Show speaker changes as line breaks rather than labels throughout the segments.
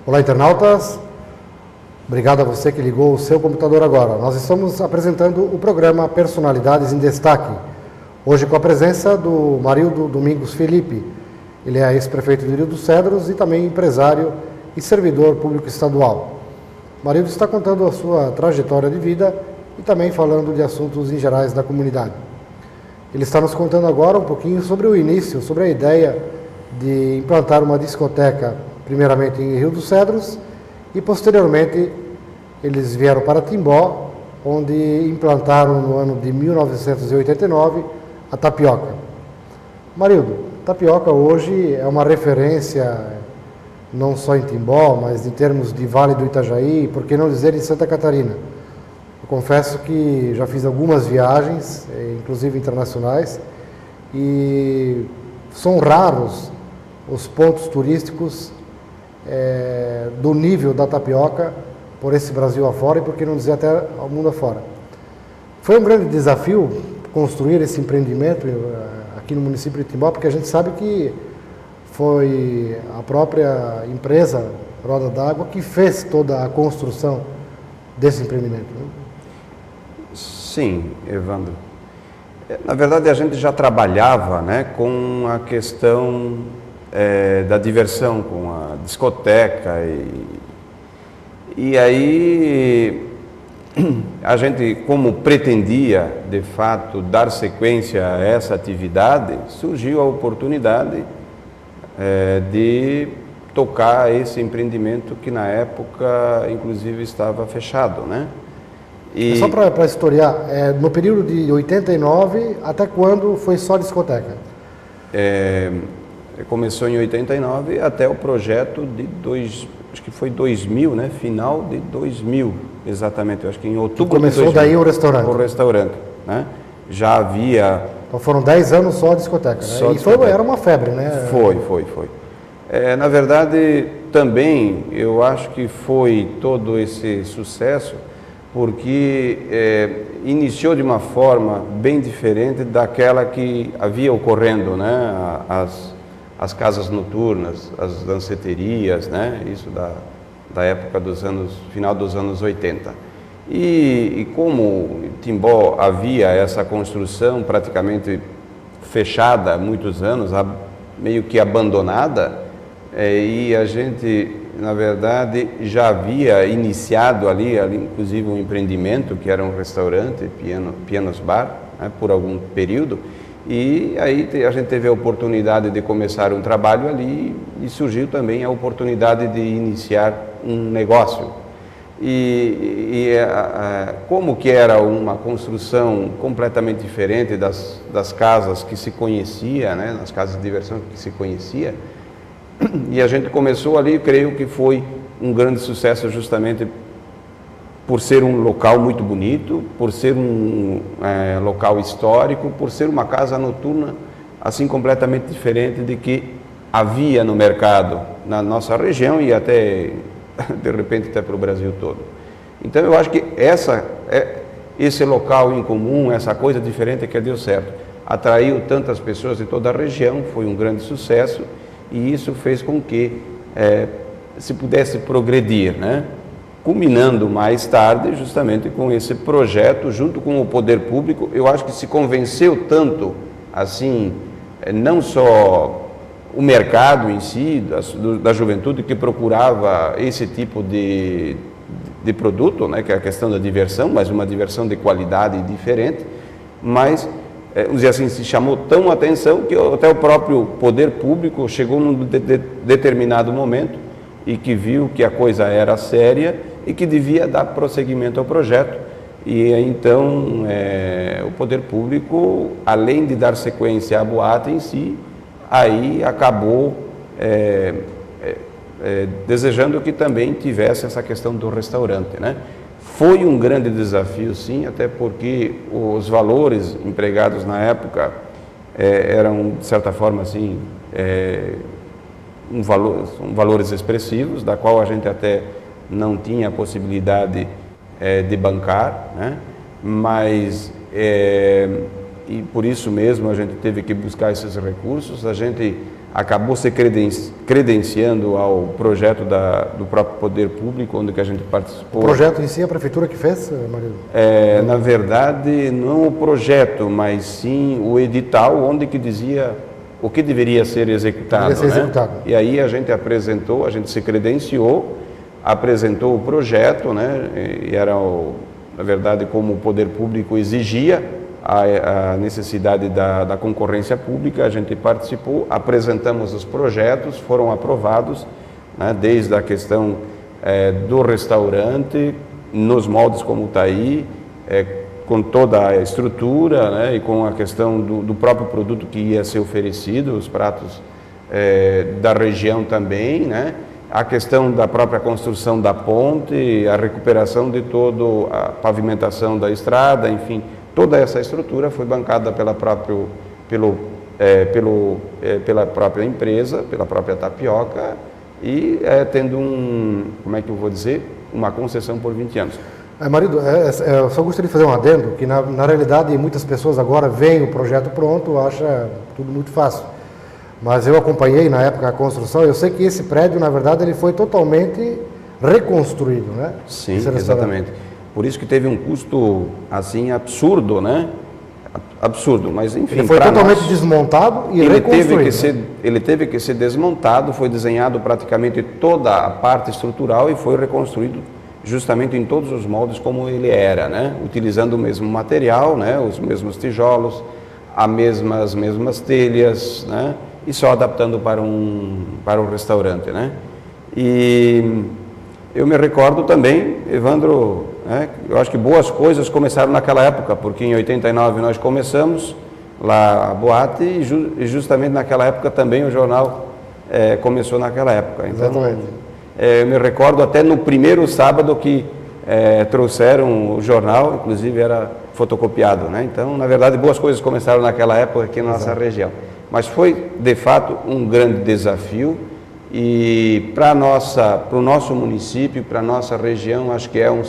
Olá, internautas. Obrigado a você que ligou o seu computador agora. Nós estamos apresentando o programa Personalidades em Destaque. Hoje com a presença do Marildo Domingos Felipe. Ele é ex-prefeito de Rio dos Cedros e também empresário e servidor público estadual. Marildo está contando a sua trajetória de vida e também falando de assuntos em gerais da comunidade. Ele está nos contando agora um pouquinho sobre o início, sobre a ideia de implantar uma discoteca, primeiramente em Rio dos Cedros, e posteriormente eles vieram para Timbó, onde implantaram no ano de 1989 a tapioca. Marildo, tapioca hoje é uma referência não só em Timbó, mas em termos de Vale do Itajaí, por que não dizer em Santa Catarina. Eu confesso que já fiz algumas viagens, inclusive internacionais, e são raros os pontos turísticos do nível da tapioca por esse Brasil afora e por que não dizer até ao mundo afora. Foi um grande desafio construir esse empreendimento aqui no município de Timbó, porque a gente sabe que foi a própria empresa Roda d'Água que fez toda a construção desse empreendimento, né?
Sim, Evandro. Na verdade, a gente já trabalhava, né, com a questão da diversão, com a discoteca. E aí, a gente, como pretendia, de fato, dar sequência a essa atividade, surgiu a oportunidade de tocar esse empreendimento que, na época, inclusive, estava fechado, né?
E só para historiar, no período de 89, até quando foi só discoteca?
Começou em 89 até o projeto de acho que foi 2000, né? Final de 2000, exatamente. Eu acho que em outubro
começou
de 2000,
daí o restaurante.
O restaurante, né? Já havia...
Então foram 10 anos só a discoteca, né?
Só
discoteca. Era uma febre, né?
Foi. Na verdade, também, eu acho que foi todo esse sucesso porque iniciou de uma forma bem diferente daquela que havia ocorrendo, né? As casas noturnas, as danceterias, né? Isso da época final dos anos 80. E como em Timbó havia essa construção praticamente fechada há muitos anos, meio que abandonada, e a gente, na verdade, já havia iniciado ali inclusive um empreendimento que era um restaurante, Pianos Bar, né, por algum período, e aí a gente teve a oportunidade de começar um trabalho ali e surgiu também a oportunidade de iniciar um negócio. Como que era uma construção completamente diferente das casas que se conhecia, né, nas casas de diversão que se conhecia, e a gente começou ali, creio que foi um grande sucesso justamente por ser um local muito bonito, por ser um local histórico, por ser uma casa noturna assim completamente diferente de que havia no mercado na nossa região e até de repente até para o Brasil todo. Então eu acho que esse local em comum, essa coisa diferente que deu certo, atraiu tantas pessoas de toda a região, foi um grande sucesso e isso fez com que se pudesse progredir, né? Culminando mais tarde justamente com esse projeto junto com o poder público. Eu acho que se convenceu tanto assim, não só o mercado em si, da juventude que procurava esse tipo de produto, né, que é a questão da diversão, mas uma diversão de qualidade diferente, mas, vamos dizer assim, se chamou tão atenção que até o próprio poder público chegou num determinado momento e que viu que a coisa era séria e que devia dar prosseguimento ao projeto. E então o poder público, além de dar sequência à boate em si, aí acabou desejando que também tivesse essa questão do restaurante, né? Foi um grande desafio, sim, até porque os valores empregados na época eram, de certa forma, assim, valores expressivos, da qual a gente até não tinha a possibilidade de bancar, né? Mas e por isso mesmo a gente teve que buscar esses recursos. A gente acabou se credenciando ao projeto do próprio poder público, onde que a gente participou.
O projeto em si, a prefeitura que fez, Marido?
Na verdade, não o projeto, mas sim o edital, onde que dizia o que deveria ser executado. E aí a gente apresentou, a gente se credenciou, apresentou o projeto, né? E era, na verdade, como o poder público exigia, a necessidade da concorrência pública, a gente participou, apresentamos os projetos, foram aprovados, né, desde a questão do restaurante, nos moldes como está aí, com toda a estrutura, né, e com a questão do próprio produto que ia ser oferecido, os pratos da região também, né, a questão da própria construção da ponte, a recuperação de toda a pavimentação da estrada, enfim, toda essa estrutura foi bancada pela própria empresa, pela própria Tapioca e tendo como é que eu vou dizer, uma concessão por 20 anos.
Marido, eu só gostaria de fazer um adendo, que na realidade muitas pessoas agora veem o projeto pronto, acham tudo muito fácil. Mas eu acompanhei na época a construção, eu sei que esse prédio, na verdade, ele foi totalmente reconstruído, né?
Sim, exatamente. Por isso que teve um custo, assim, absurdo, né? Absurdo, mas enfim...
Ele foi totalmente desmontado e reconstruído.
Ele teve que ser desmontado, foi desenhado praticamente toda a parte estrutural e foi reconstruído justamente em todos os moldes como ele era, né? Utilizando o mesmo material, né? Os mesmos tijolos, as mesmas telhas, né? E só adaptando para o restaurante, né? E eu me recordo também, Evandro, né, eu acho que boas coisas começaram naquela época, porque em 89 nós começamos lá a boate e justamente naquela época também o jornal começou naquela época. Então,
exatamente.
Eu me recordo até no primeiro sábado que trouxeram o jornal, inclusive era fotocopiado, né? Então, na verdade, boas coisas começaram naquela época aqui na nossa região. Mas foi, de fato, um grande desafio e para o nosso município, para a nossa região, acho que é um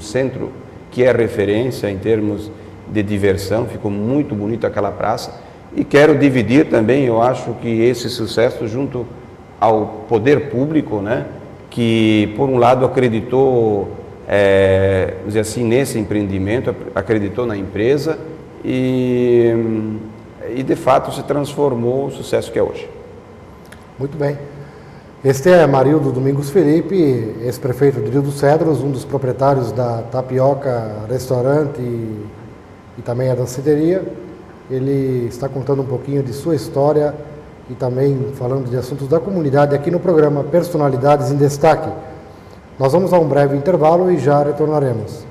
centro que é referência em termos de diversão, ficou muito bonito aquela praça e quero dividir também, eu acho que esse sucesso junto ao poder público, né, que por um lado acreditou, vamos dizer assim, nesse empreendimento, acreditou na empresa e de fato se transformou o sucesso que é hoje.
Muito bem. Este é Marildo Domingos Felipe, ex-prefeito de Rio dos Cedros, um dos proprietários da Tapioca Restaurante e também a danceteria. Ele está contando um pouquinho de sua história e também falando de assuntos da comunidade aqui no programa Personalidades em Destaque. Nós vamos a um breve intervalo e já retornaremos.